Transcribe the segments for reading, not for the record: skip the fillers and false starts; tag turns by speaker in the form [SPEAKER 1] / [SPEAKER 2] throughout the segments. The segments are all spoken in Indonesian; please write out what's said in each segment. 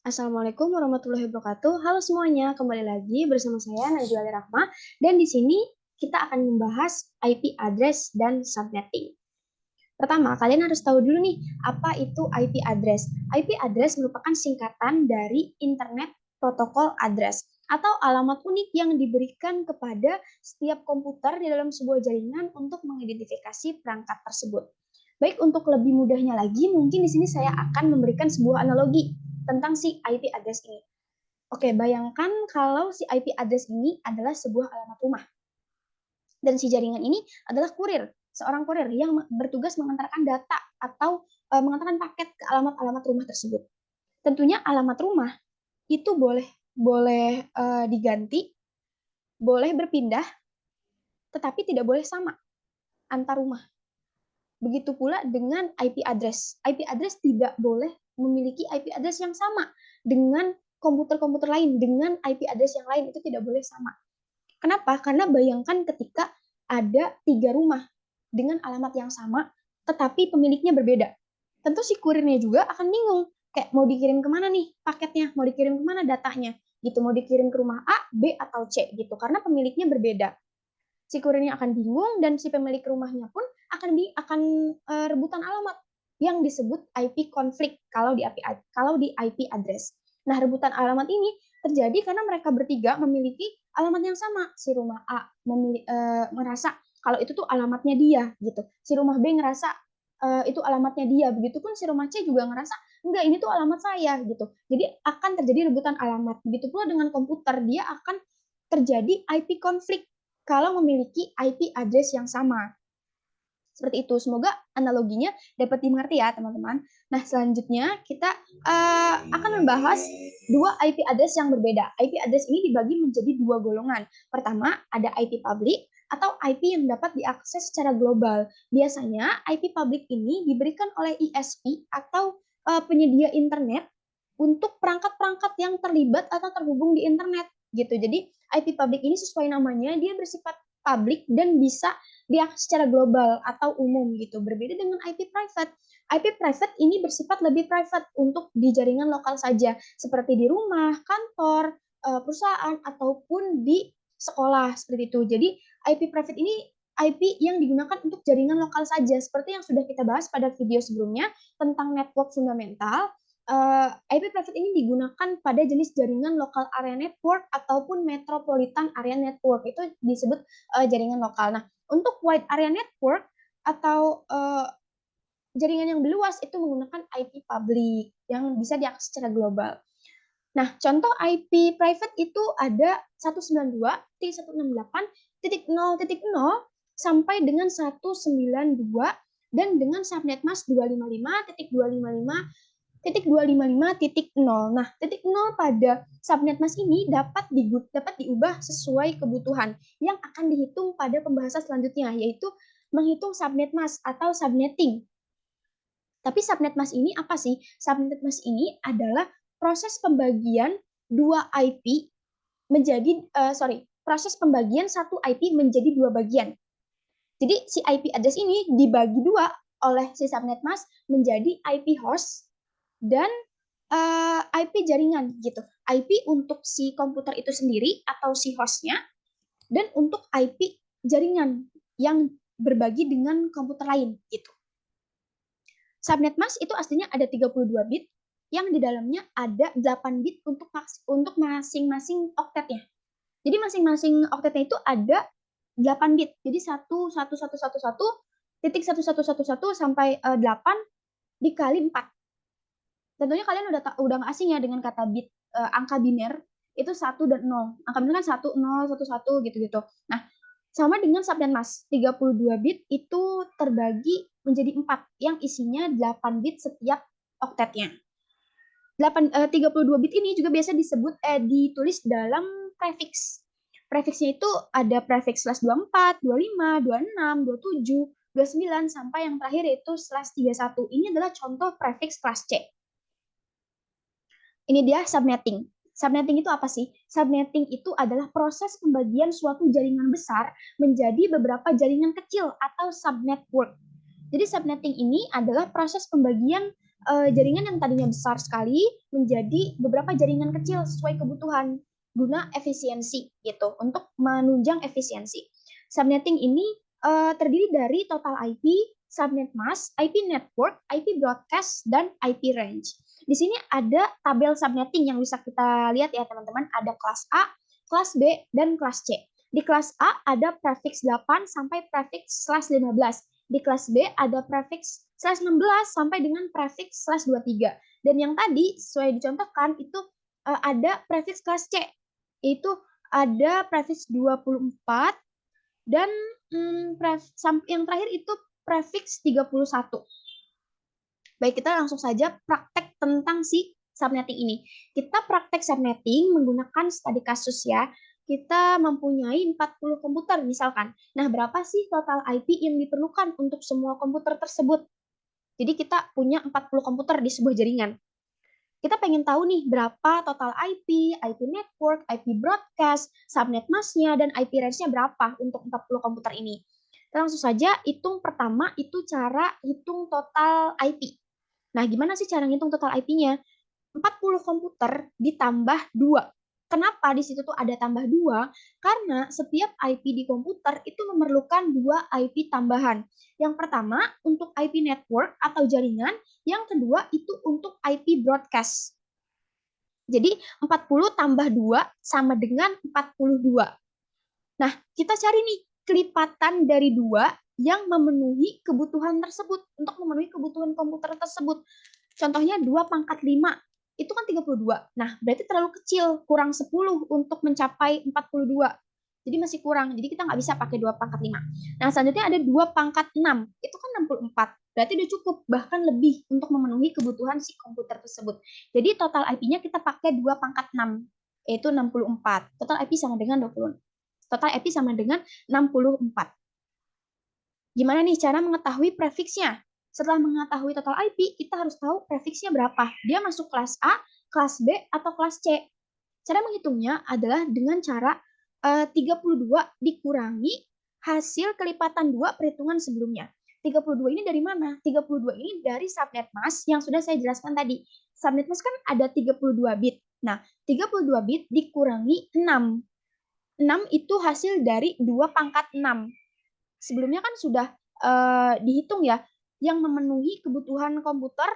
[SPEAKER 1] Assalamualaikum warahmatullahi wabarakatuh. Halo semuanya, kembali lagi bersama saya Najwa Rahma dan di sini kita akan membahas IP address dan subnetting. Pertama, kalian harus tahu dulu nih, apa itu IP address. IP address merupakan singkatan dari Internet Protocol Address atau alamat unik yang diberikan kepada setiap komputer di dalam sebuah jaringan untuk mengidentifikasi perangkat tersebut. Baik, untuk lebih mudahnya lagi, mungkin di sini saya akan memberikan sebuah analogi tentang si IP address ini. Oke, bayangkan kalau si IP address ini adalah sebuah alamat rumah. Dan si jaringan ini adalah kurir, seorang kurir yang bertugas mengantarkan data atau mengantarkan paket ke alamat-alamat rumah tersebut. Tentunya alamat rumah itu boleh boleh diganti, boleh berpindah, tetapi tidak boleh sama antar rumah. Begitu pula dengan IP address. IP address tidak boleh memiliki IP address yang sama dengan komputer-komputer lain, dengan IP address yang lain itu tidak boleh sama. Kenapa? Karena bayangkan ketika ada 3 rumah dengan alamat yang sama, tetapi pemiliknya berbeda. Tentu si kurirnya juga akan bingung, kayak mau dikirim kemana nih paketnya, mau dikirim kemana datanya, gitu, mau dikirim ke rumah A, B, atau C, gitu, karena pemiliknya berbeda. Si kurirnya akan bingung dan si pemilik rumahnya pun akan rebutan alamat yang disebut IP konflik kalau di IP address. Nah, rebutan alamat ini terjadi karena mereka bertiga memiliki alamat yang sama. Si rumah A merasa kalau itu tuh alamatnya dia gitu. Si rumah B ngerasa itu alamatnya dia. Begitupun si rumah C juga ngerasa enggak, ini tuh alamat saya gitu. Jadi akan terjadi rebutan alamat. Begitu pula dengan komputer, dia akan terjadi IP konflik kalau memiliki IP address yang sama. Seperti itu. Semoga analoginya dapat dimengerti ya, teman-teman. Nah, selanjutnya kita akan membahas dua IP address yang berbeda. IP address ini dibagi menjadi dua golongan. Pertama, ada IP public atau IP yang dapat diakses secara global. Biasanya IP public ini diberikan oleh ISP atau penyedia internet untuk perangkat-perangkat yang terlibat atau terhubung di internet gitu. Jadi IP public ini sesuai namanya, dia bersifat publik dan bisa diakses secara global atau umum gitu. Berbeda dengan IP private. IP private ini bersifat lebih private untuk di jaringan lokal saja, seperti di rumah, kantor, perusahaan ataupun di sekolah seperti itu. Jadi IP private ini IP yang digunakan untuk jaringan lokal saja, seperti yang sudah kita bahas pada video sebelumnya tentang network fundamental. IP private ini digunakan pada jenis jaringan local area network ataupun metropolitan area network, itu disebut jaringan lokal. Nah, untuk wide area network atau jaringan yang luas itu menggunakan IP public yang bisa diakses secara global. Nah, contoh IP private itu ada 192.168.0.0 sampai dengan 192 dan dengan subnet mask 255.255.255.0. Nah, titik 0 pada subnet mask ini dapat diubah sesuai kebutuhan yang akan dihitung pada pembahasan selanjutnya, yaitu menghitung subnet mask atau subnetting. Tapi subnet mask ini apa sih? Subnet mask ini adalah proses pembagian dua IP proses pembagian satu IP menjadi dua bagian. Jadi si IP address ini dibagi dua oleh si subnet mask menjadi IP host dan IP jaringan gitu. IP untuk si komputer itu sendiri atau si hostnya, dan untuk IP jaringan yang berbagi dengan komputer lain gitu. Subnet mask itu aslinya ada 32 bit yang di dalamnya ada 8 bit untuk masing-masing oktetnya. Jadi masing-masing oktetnya itu ada 8 bit. Jadi 1 sampai 8 dikali 4. Tentunya kalian udah nggak asing ya dengan kata bit, angka biner itu 1 dan 0. Angka biner kan 1 0 1 1 gitu-gitu. Nah, sama dengan subnet mask, 32 bit itu terbagi menjadi 4 yang isinya 8 bit setiap oktetnya. 32 bit ini juga biasa ditulis dalam prefix. Prefixnya itu ada prefix slash 24, 25, 26, 27, 29 sampai yang terakhir yaitu slash 31. Ini adalah contoh prefix kelas C. Ini dia subnetting. Subnetting itu apa sih? Subnetting itu adalah proses pembagian suatu jaringan besar menjadi beberapa jaringan kecil atau subnetwork. Jadi subnetting ini adalah proses pembagian jaringan yang tadinya besar sekali menjadi beberapa jaringan kecil sesuai kebutuhan guna efisiensi gitu, untuk menunjang efisiensi. Subnetting ini terdiri dari total IP, subnet mask, IP network, IP broadcast, dan IP range. Di sini ada tabel subnetting yang bisa kita lihat ya teman-teman, ada kelas A, kelas B, dan kelas C. Di kelas A ada prefix 8 sampai prefix /15. Di kelas B ada prefix /16 sampai dengan prefix /23. Dan yang tadi sesuai dicontohkan itu ada prefix kelas C. Itu ada prefix 24 dan yang terakhir itu prefix 31. Baik, kita langsung saja praktek tentang si subnetting ini. Kita praktek subnetting menggunakan studi kasus ya. Kita mempunyai 40 komputer misalkan. Nah, berapa sih total IP yang diperlukan untuk semua komputer tersebut? Jadi kita punya 40 komputer di sebuah jaringan. Kita pengen tahu nih berapa total IP, IP network, IP broadcast, subnet mask-nya, dan IP range-nya berapa untuk 40 komputer ini. Kita langsung saja hitung pertama itu cara hitung total IP. Nah, gimana sih cara ngitung total IP-nya? 40 komputer ditambah 2. Kenapa di situ tuh ada tambah 2? Karena setiap IP di komputer itu memerlukan 2 IP tambahan. Yang pertama untuk IP network atau jaringan, yang kedua itu untuk IP broadcast. Jadi 40 tambah 2 sama dengan 42. Nah, kita cari nih kelipatan dari 2 yang memenuhi kebutuhan tersebut, untuk memenuhi kebutuhan komputer tersebut. Contohnya 2 pangkat 5, itu kan 32. Nah, berarti terlalu kecil, kurang 10 untuk mencapai 42. Jadi masih kurang, jadi kita nggak bisa pakai 2 pangkat 5. Nah, selanjutnya ada 2 pangkat 6, itu kan 64. Berarti udah cukup, bahkan lebih untuk memenuhi kebutuhan si komputer tersebut. Jadi total IP-nya kita pakai 2 pangkat 6, yaitu 64. Total IP sama dengan 20. Total IP sama dengan 64. Gimana nih cara mengetahui prefixnya? Setelah mengetahui total IP, kita harus tahu prefixnya berapa. Dia masuk kelas A, kelas B, atau kelas C. Cara menghitungnya adalah dengan cara 32 dikurangi hasil kelipatan 2 perhitungan sebelumnya. 32 ini dari mana? 32 ini dari subnet mask yang sudah saya jelaskan tadi. Subnet mask kan ada 32 bit. Nah, 32 bit dikurangi 6. 6 itu hasil dari 2 pangkat 6. Sebelumnya kan sudah dihitung ya, yang memenuhi kebutuhan komputer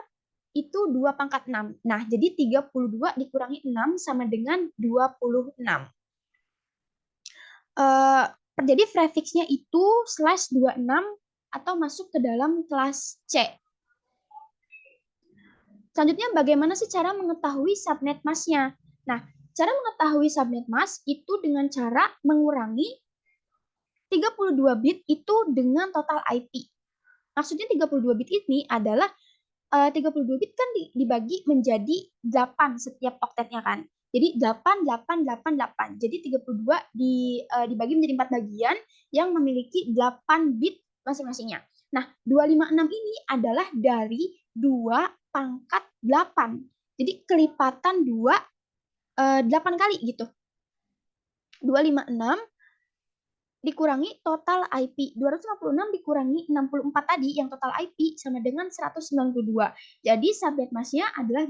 [SPEAKER 1] itu 2 pangkat 6. Nah, jadi 32 dikurangi 6 sama dengan 26. Jadi prefixnya itu /26 atau masuk ke dalam kelas C. Selanjutnya, bagaimana sih cara mengetahui subnet mask-nya? Nah, cara mengetahui subnet mask itu dengan cara mengurangi 32 bit itu dengan total IP. Maksudnya 32 bit ini adalah 32 bit kan dibagi menjadi 8 setiap oktetnya kan. Jadi 8, 8, 8, 8. Jadi 32 dibagi menjadi 4 bagian yang memiliki 8 bit masing-masingnya. Nah, 256 ini adalah dari 2 pangkat 8. Jadi kelipatan 2 8 kali gitu. 256 dikurangi total IP. 256 dikurangi 64 tadi yang total IP sama dengan 192. Jadi subnet mask-nya adalah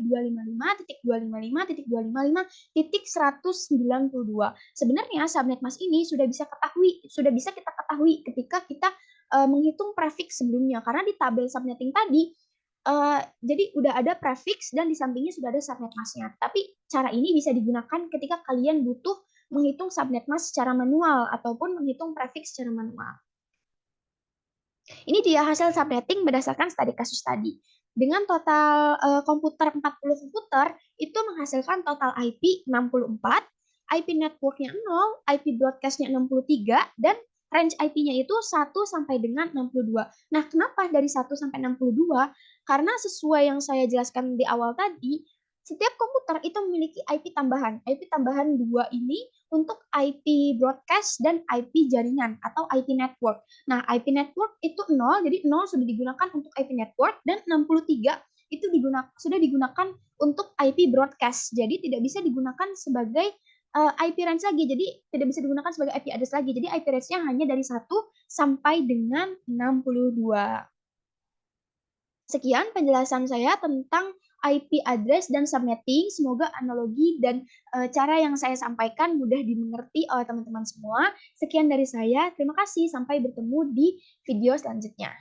[SPEAKER 1] 255.255.192. Sebenarnya subnet mask ini sudah bisa kita ketahui ketika kita menghitung prefix sebelumnya, karena di tabel subnetting tadi jadi udah ada prefix dan di sampingnya sudah ada subnet mask-nya. Tapi cara ini bisa digunakan ketika kalian butuh menghitung subnet mask secara manual ataupun menghitung prefix secara manual. Ini dia hasil subnetting berdasarkan studi kasus tadi. Dengan total komputer 40 komputer, itu menghasilkan total IP 64, IP network-nya 0, IP broadcast-nya 63, dan range IP-nya itu 1 sampai dengan 62. Nah, kenapa dari 1 sampai 62? Karena sesuai yang saya jelaskan di awal tadi, setiap komputer itu memiliki IP tambahan. IP tambahan 2 ini untuk IP broadcast dan IP jaringan atau IP network. Nah, IP network itu 0, jadi 0 sudah digunakan untuk IP network dan 63 itu sudah digunakan untuk IP broadcast. Jadi tidak bisa digunakan sebagai IP range lagi. Jadi tidak bisa digunakan sebagai IP address lagi. Jadi IP range-nya hanya dari 1 sampai dengan 62. Sekian penjelasan saya tentang IP address dan subnetting. Semoga analogi dan cara yang saya sampaikan mudah dimengerti oleh teman-teman semua. Sekian dari saya, terima kasih. Sampai bertemu di video selanjutnya.